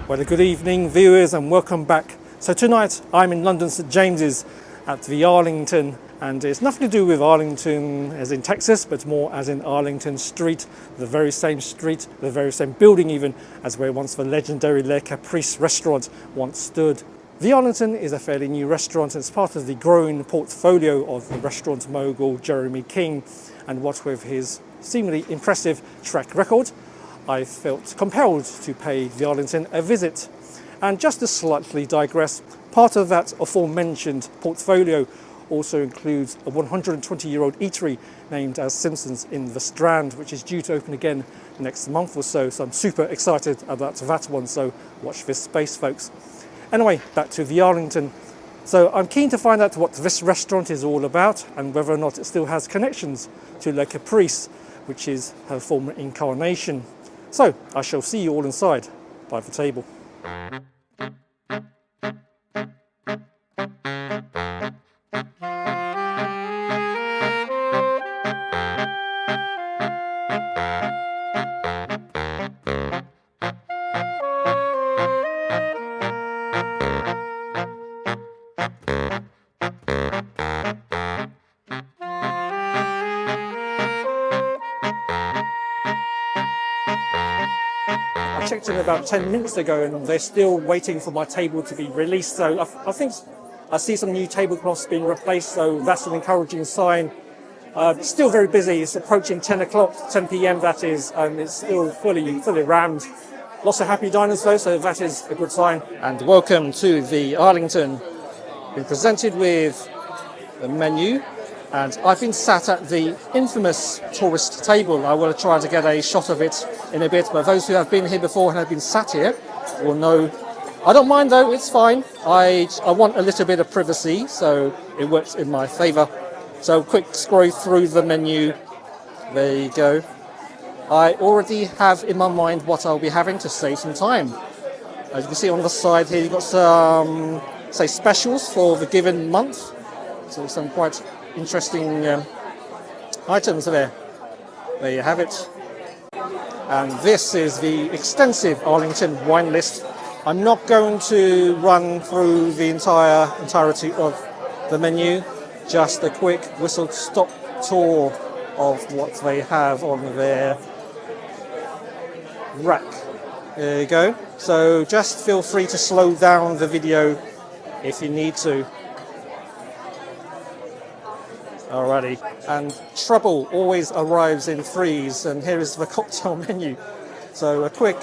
Well, good evening viewers and welcome back. So tonight I'm in London St James's at the Arlington, and it's nothing to do with Arlington as in Texas, but more as in Arlington Street, the very same street, the very same building even as where once the legendary Le Caprice restaurant once stood. The Arlington is a fairly new restaurant and it's part of the growing portfolio of the restaurant mogul Jeremy King, and what with his seemingly impressive track record, I felt compelled to pay the Arlington a visit. And just to slightly digress, part of that aforementioned portfolio also includes a 120-year-old eatery named as Simpsons in the Strand, which is due to open again next month or so. So I'm super excited about that one, so watch this space, folks. Anyway, back to the Arlington. So I'm keen to find out what this restaurant is all about and whether or not it still has connections to Le Caprice, which is her former incarnation. So I shall see you all inside by the table. I checked in about 10 minutes ago and they're still waiting for my table to be released. So I think I see some new tablecloths being replaced, so that's an encouraging sign. Still very busy. It's approaching 10 o'clock, 10 p.m. that is, and it's still fully rammed. Lots of happy diners though, so that is a good sign. And welcome to the Arlington. Been presented with the menu. And I've been sat at the infamous tourist table. I will try to get a shot of it in a bit, but those who have been here before and have been sat here will know. I don't mind though, it's fine. I want a little bit of privacy, so it works in my favour. So quick scroll through the menu. There you go. I already have in my mind what I'll be having to save some time. As you can see on the side here, you've got some, say, specials for the given month. So some quite interesting items there. There you have it. And this is the extensive Arlington wine list. I'm not going to run through the entirety of the menu, just a quick whistle-stop tour of what they have on their rack. There you go. So just feel free to slow down the video if you need to. Alrighty, and trouble always arrives in threes, and here is the cocktail menu. So a quick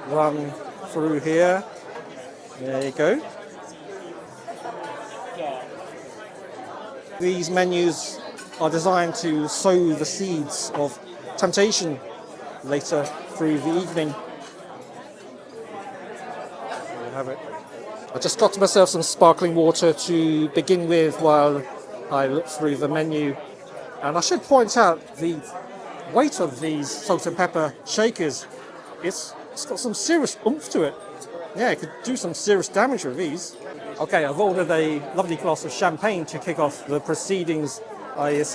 run through here. There you go. These menus are designed to sow the seeds of temptation later through the evening. There you have it. I just got myself some sparkling water to begin with while I look through the menu, and I should point out the weight of these salt and pepper shakers. It's got some serious oomph to it. Yeah, it could do some serious damage with these. Okay, I've ordered a lovely glass of champagne to kick off the proceedings. It's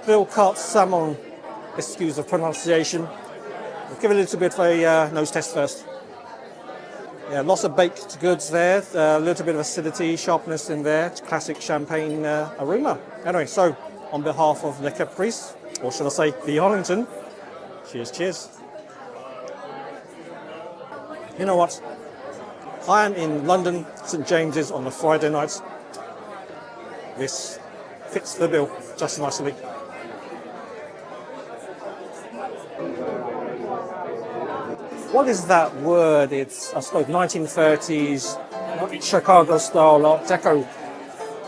Bill Cart Salmon, excuse the pronunciation. I'll give it a little bit of a nose test first. Yeah, lots of baked goods there, a little bit of acidity, sharpness in there, classic champagne aroma. Anyway, so on behalf of Le Caprice, or should I say the Arlington, cheers, cheers. You know what? I am in London St James's on a Friday night. This fits the bill just nicely. What is that word? It's, I suppose, 1930s, Chicago-style Art Deco.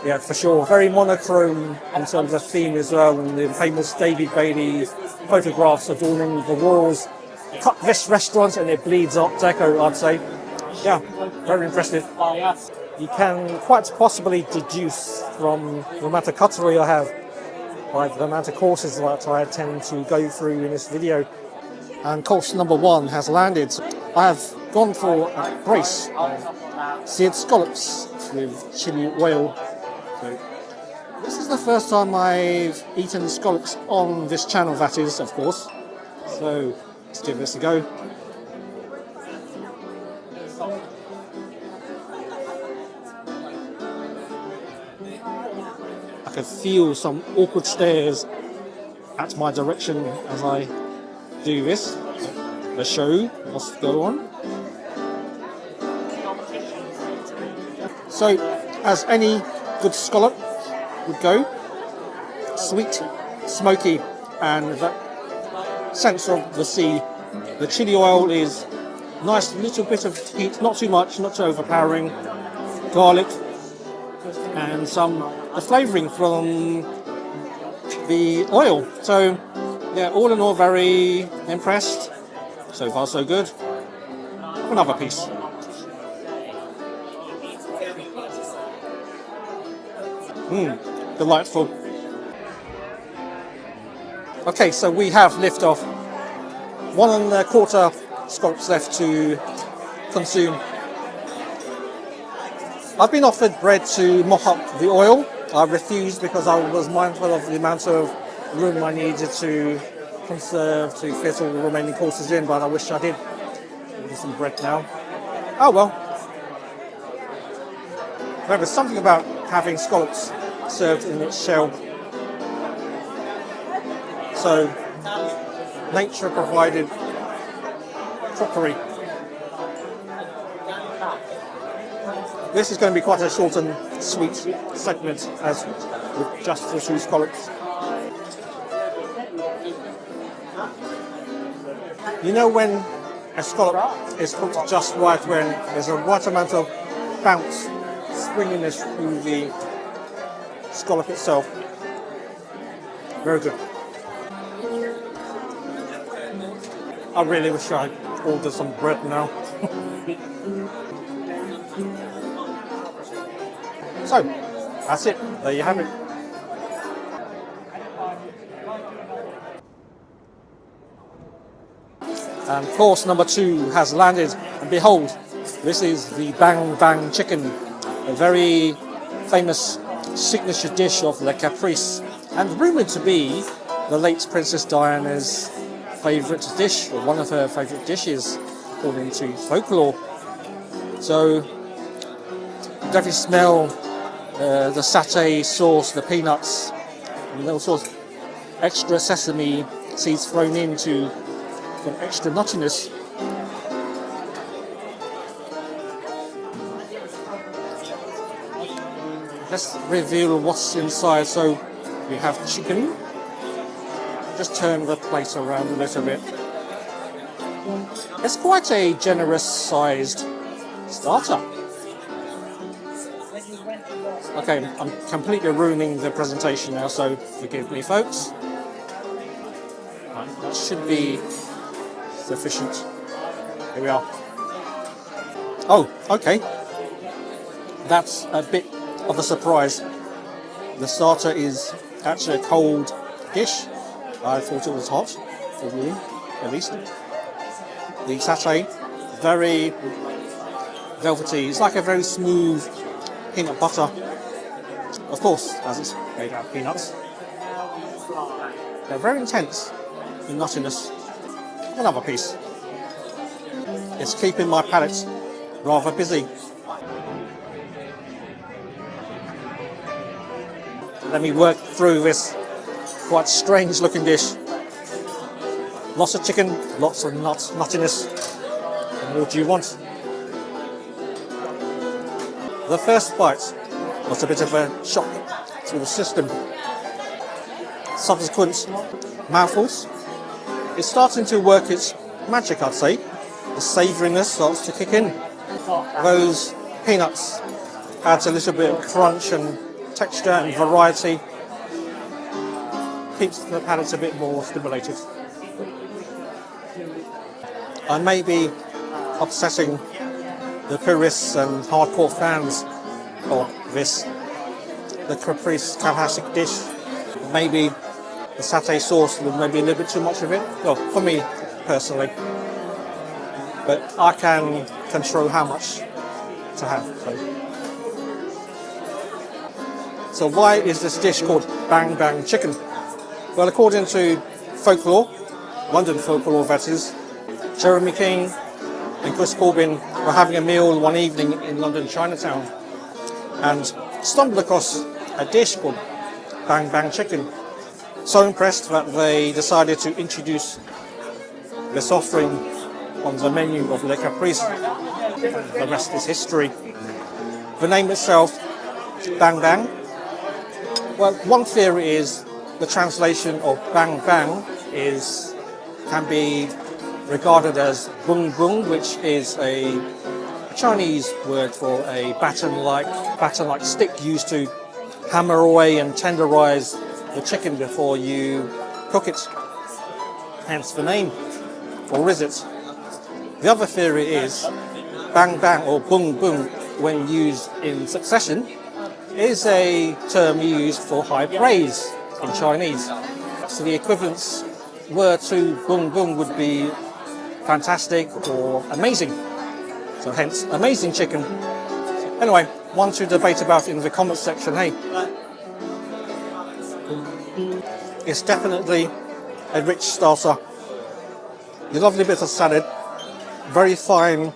Yeah, for sure. Very monochrome in terms of theme as well, and the famous David Bailey photographs adorning the walls. Cut this restaurant and it bleeds Art Deco, I'd say. Yeah, very impressive. You can quite possibly deduce from the amount of cutlery I have by the amount of courses that I tend to go through in this video. And course number one has landed. I have gone for a brace of seared scallops with chili oil. So this is the first time I've eaten scallops on this channel, that is, of course. So let's give this a go. can feel some awkward stares at my direction as I do this. The show must go on. So, as any good scallop would go, sweet, smoky, and that sense of the sea. The chili oil is nice, little bit of heat, not too much, not too overpowering. Garlic, and the flavouring from the oil. So, yeah, all in all, very impressed. So far, so good. Another piece. Delightful. Okay, so we have lift off. 1 1/4 scallops left to consume. I've been offered bread to mop up the oil. I refused because I was mindful of the amount of room I needed to conserve to fit all the remaining courses in, but I wish I did. Order some bread now. Oh well. There's something about having scallops served in its shell. So, nature provided crockery. This is going to be quite a short and sweet segment, as with just the 2 scallops. You know when a scallop is cooked just right, when there's a right amount of bounce, springiness through the scallop itself. Very good. I really wish I ordered some bread now. So, that's it. There you have it. And course number 2 has landed, and behold, this is the Bang Bang chicken, a very famous signature dish of the Caprice, and rumoured to be the late Princess Diana's favourite dish, or one of her favourite dishes, according to folklore. So, definitely smell the satay sauce, the peanuts, and all sorts of extra sesame seeds thrown into some extra nuttiness. Let's reveal what's inside. So we have chicken. Just turn the plate around a little bit. It's quite a generous sized starter. Okay, I'm completely ruining the presentation now, so forgive me, folks. That should be sufficient. Here we are. Oh, okay. That's a bit of a surprise. The starter is actually a cold dish. I thought it was hot, for you, at least. The satay, very velvety. It's like a very smooth peanut butter. Of course, as it's made out of peanuts. They're very intense in nuttiness. Another piece. It's keeping my palate rather busy. Let me work through this quite strange looking dish. Lots of chicken, lots of nuttiness. And what do you want? The first bite was a bit of a shock to the system. Subsequent mouthfuls, it's starting to work its magic, I'd say. The savouriness starts to kick in. Those peanuts adds a little bit of crunch and texture and variety. Keeps the palate a bit more stimulated. I may be upsetting the purists and hardcore fans of this, the Caprice classic dish. Maybe the satay sauce was maybe a little bit too much of it. Well, for me personally. But I can control how much to have. So why is this dish called Bang Bang Chicken? Well, according to folklore, London folklore that is, Jeremy King and Chris Corbin were having a meal one evening in London Chinatown and stumbled across a dish called Bang Bang chicken. So impressed that they decided to introduce this offering on the menu of Le Caprice. The rest is history. The name itself, Bang Bang. Well, one theory is the translation of Bang Bang can be regarded as Bung Bung, which is a Chinese word for a baton-like stick used to hammer away and tenderize the chicken before you cook it. Hence the name. Or is it? The other theory is Bang Bang or Bung Bung, when used in succession, is a term used for high praise in Chinese. So the equivalence word to Bung Bung would be fantastic or amazing. So hence, amazing chicken. Anyway, one to debate about in the comments section. Hey, it's definitely a rich starter. A lovely bit of salad, very fine.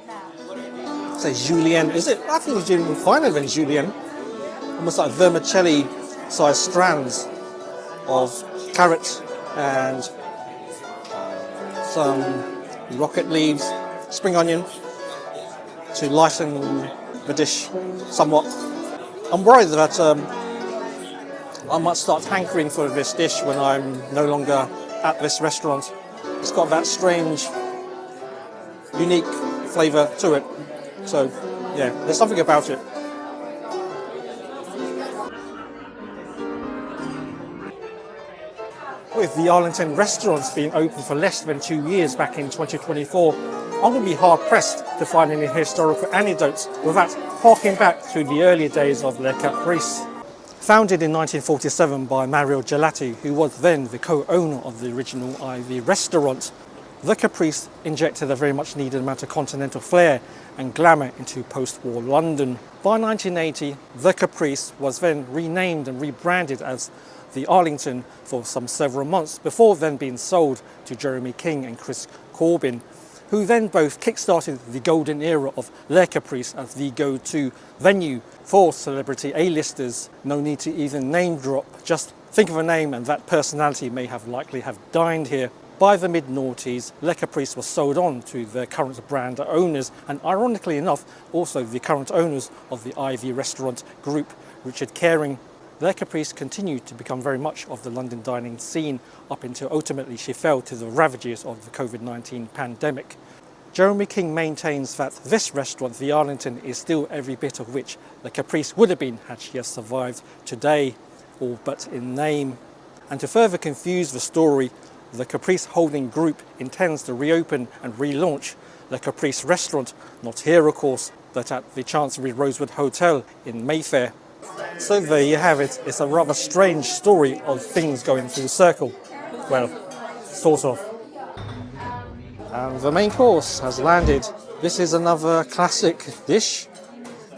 Say julienne, is it? I think it's even finer than julienne. Almost like vermicelli-sized strands of carrot and some rocket leaves, spring onion to lighten the dish somewhat. I'm worried that I might start hankering for this dish when I'm no longer at this restaurant. It's got that strange, unique flavour to it. So, yeah, there's something about it. With the Arlington restaurants being open for less than 2 years back in 2024, I'm going to be hard-pressed to find any historical anecdotes without harking back to the earlier days of Le Caprice. Founded in 1947 by Mario Gallati, who was then the co-owner of the original Ivy restaurant, Le Caprice injected a very much needed amount of continental flair and glamour into post-war London. By 1980, Le Caprice was then renamed and rebranded as the Arlington for several months before then being sold to Jeremy King and Chris Corbin, who then both kick-started the golden era of Le Caprice as the go-to venue for celebrity A-listers. No need to even name drop, just think of a name and that personality may have likely have dined here. By the mid-noughties, Le Caprice was sold on to the current brand owners and, ironically enough, also the current owners of the Ivy restaurant group, Richard Caring. Le Caprice continued to become very much of the London dining scene up until ultimately she fell to the ravages of the COVID-19 pandemic. Jeremy King maintains that this restaurant, the Arlington, is still every bit of which Le Caprice would have been had she has survived today, all but in name. And to further confuse the story, the Caprice Holding Group intends to reopen and relaunch Le Caprice restaurant, not here of course, but at the Chancery Rosewood Hotel in Mayfair. So there you have it. It's a rather strange story of things going full circle. Well, sort of. And the main course has landed. This is another classic dish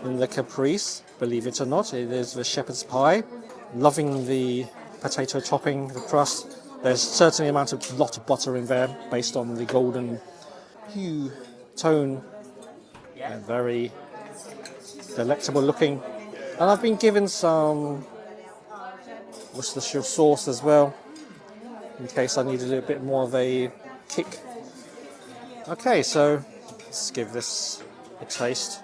in the Caprice, believe it or not. It is the shepherd's pie. Loving the potato topping, the crust. There's certainly a lot of butter in there based on the golden hue tone. And very delectable looking. And I've been given some Worcestershire sauce as well, in case I need a little bit more of a kick. Okay, so let's give this a taste.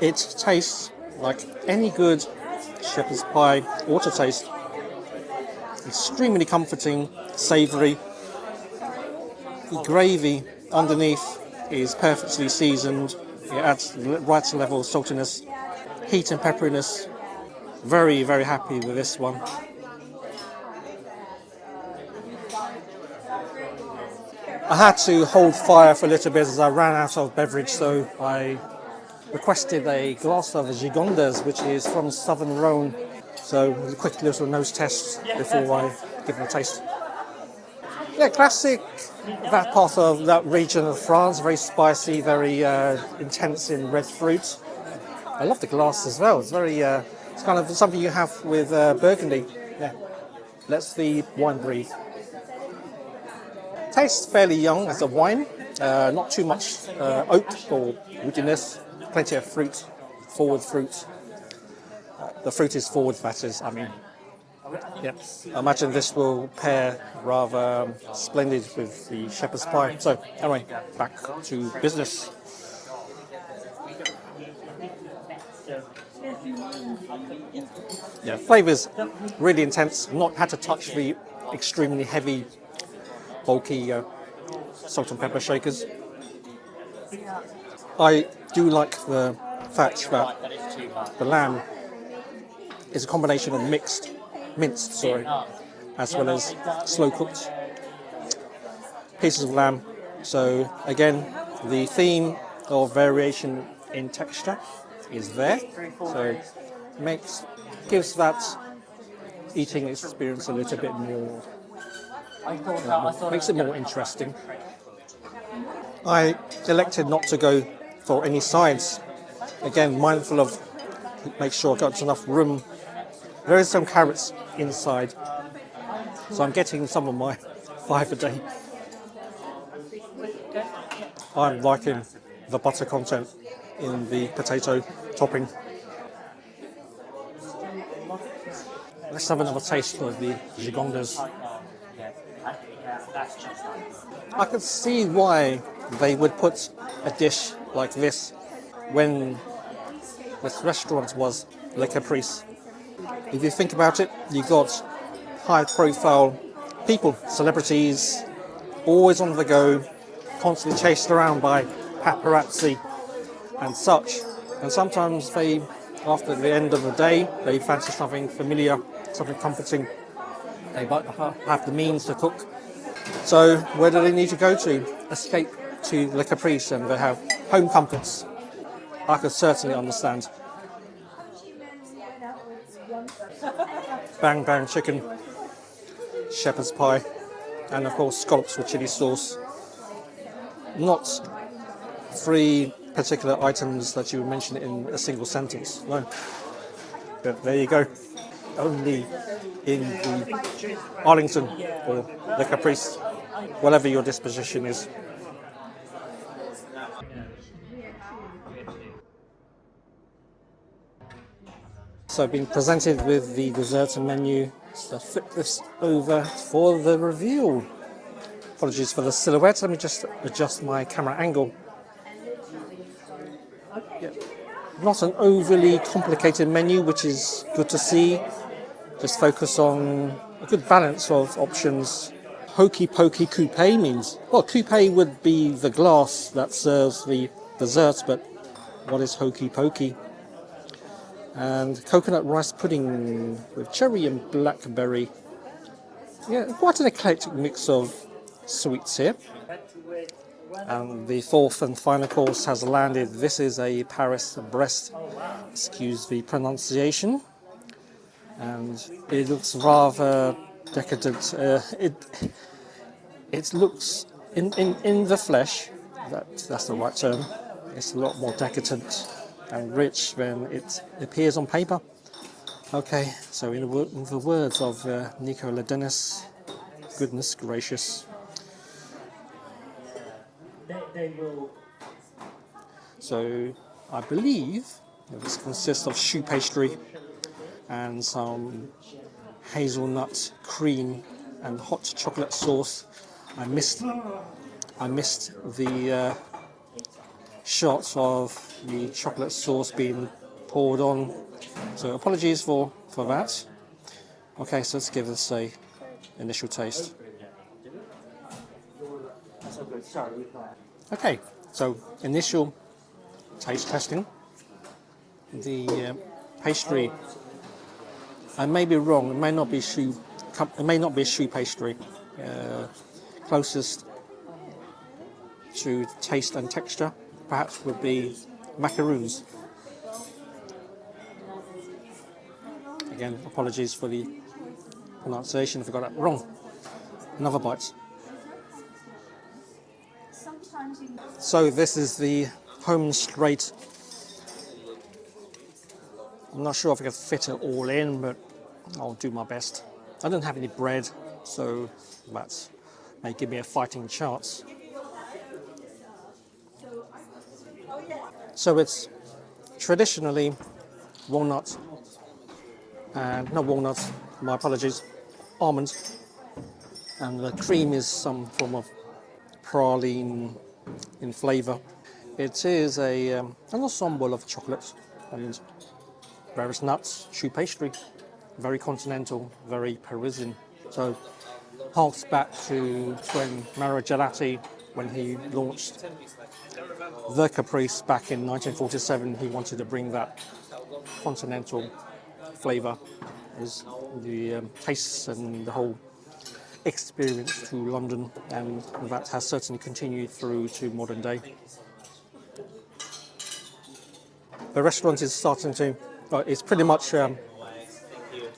It tastes like any good shepherd's pie ought to taste. Extremely comforting, savoury. The gravy underneath is perfectly seasoned. It adds the right level of saltiness, heat and pepperiness. Very, very happy with this one. I had to hold fire for a little bit as I ran out of beverage, so I requested a glass of Gigondas, which is from Southern Rhone. So a quick little nose test before I give it a taste. Yeah, classic, that part of that region of France, very spicy, very intense in red fruit. I love the glass as well, it's very It's kind of something you have with Burgundy. Yeah, lets the wine breathe. Tastes fairly young as a wine. Not too much oak or woodiness. Plenty of fruit, forward fruit. The fruit is forward, that is, I mean. Yeah, I imagine this will pair rather splendid with the shepherd's pie. So anyway, back to business. Yeah, flavours really intense. Not had to touch the extremely heavy, bulky salt and pepper shakers. I do like the fact that the lamb is a combination of minced, as well as slow cooked pieces of lamb. So again, the theme of variation in texture is there. So gives that eating experience a little bit more, makes it more interesting. I elected not to go for any sides. Again, mindful of make sure I've got enough room. There is some carrots inside, so I'm getting some of my 5 a day. I'm liking the butter content in the potato topping. Let's have another taste of the gigondas. I could see why they would put a dish like this when this restaurant was Le Caprice. If you think about it, you got high-profile people, celebrities, always on the go, constantly chased around by paparazzi and such. And sometimes they, after the end of the day, they fancy something familiar, something comforting. They might have the means to cook. So where do they need to go to? Escape to Le Caprice, and they have home comforts. I could certainly understand. Bang bang chicken, shepherd's pie, and of course scallops with chili sauce. Not 3 particular items that you would mention in a single sentence, no. But there you go. Only in the Arlington or the Caprice, whatever your disposition is. So I've been presented with the dessert menu. So flip this over for the reveal. Apologies for the silhouette. Let me just adjust my camera angle. Yeah. Not an overly complicated menu, which is good to see. Just focus on a good balance of options. Hokey pokey coupe means, well, coupe would be the glass that serves the dessert, but what is hokey pokey? And coconut rice pudding with cherry and blackberry. Yeah, quite an eclectic mix of sweets here. And the 4th and final course has landed. This is a Paris Brest, excuse the pronunciation. And it looks rather decadent. It looks, in the flesh, that's the right term, it's a lot more decadent and rich than it appears on paper. Okay, so in the words of Nicola Dennis, goodness gracious. So I believe this consists of choux pastry and some hazelnut cream and hot chocolate sauce. I missed the shot of the chocolate sauce being poured on, so apologies for that. Okay, so let's give this a initial taste. Okay, so initial taste testing. The pastry, I may be wrong, it may not be choux pastry. Closest to taste and texture perhaps would be macaroons. Again, apologies for the pronunciation if I got that wrong. Another bite. So this is the home straight I'm not sure if I can fit it all in, but I'll do my best. I don't have any bread, so that may give me a fighting chance. So it's traditionally walnut, and not walnut, my apologies, almond, and the cream is some form of praline in flavour. It is an ensemble of chocolate and various nuts, choux pastry, very continental, very Parisian. So harks back to when Mario Gallati, when he launched the Caprice back in 1947, he wanted to bring that continental flavour, is the tastes and the whole experience to London, and that has certainly continued through to modern day. The restaurant is starting to, it's pretty much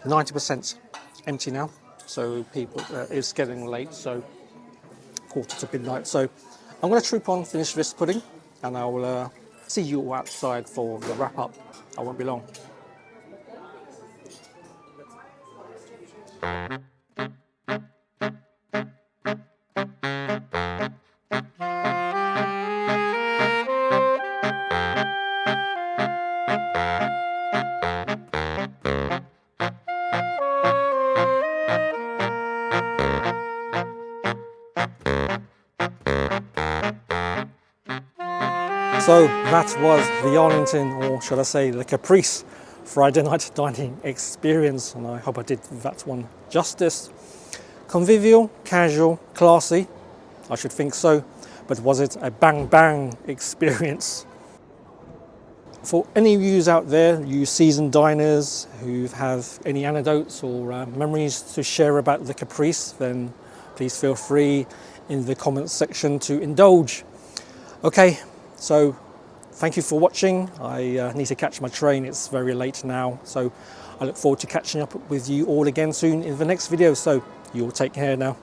90% empty now, so people, it's getting late, so quarter to midnight. So I'm going to troop on, finish this pudding, and I will see you outside for the wrap up. I won't be long. So that was the Arlington, or should I say the Caprice, Friday night dining experience, and I hope I did that one justice. Convivial, casual, classy, I should think so, but was it a bang bang experience? For any of you out there, you seasoned diners who have any anecdotes or memories to share about the Caprice, then please feel free in the comments section to indulge. Okay, so thank you for watching. I need to catch my train, it's very late now, so I look forward to catching up with you all again soon in the next video, so you'll take care now.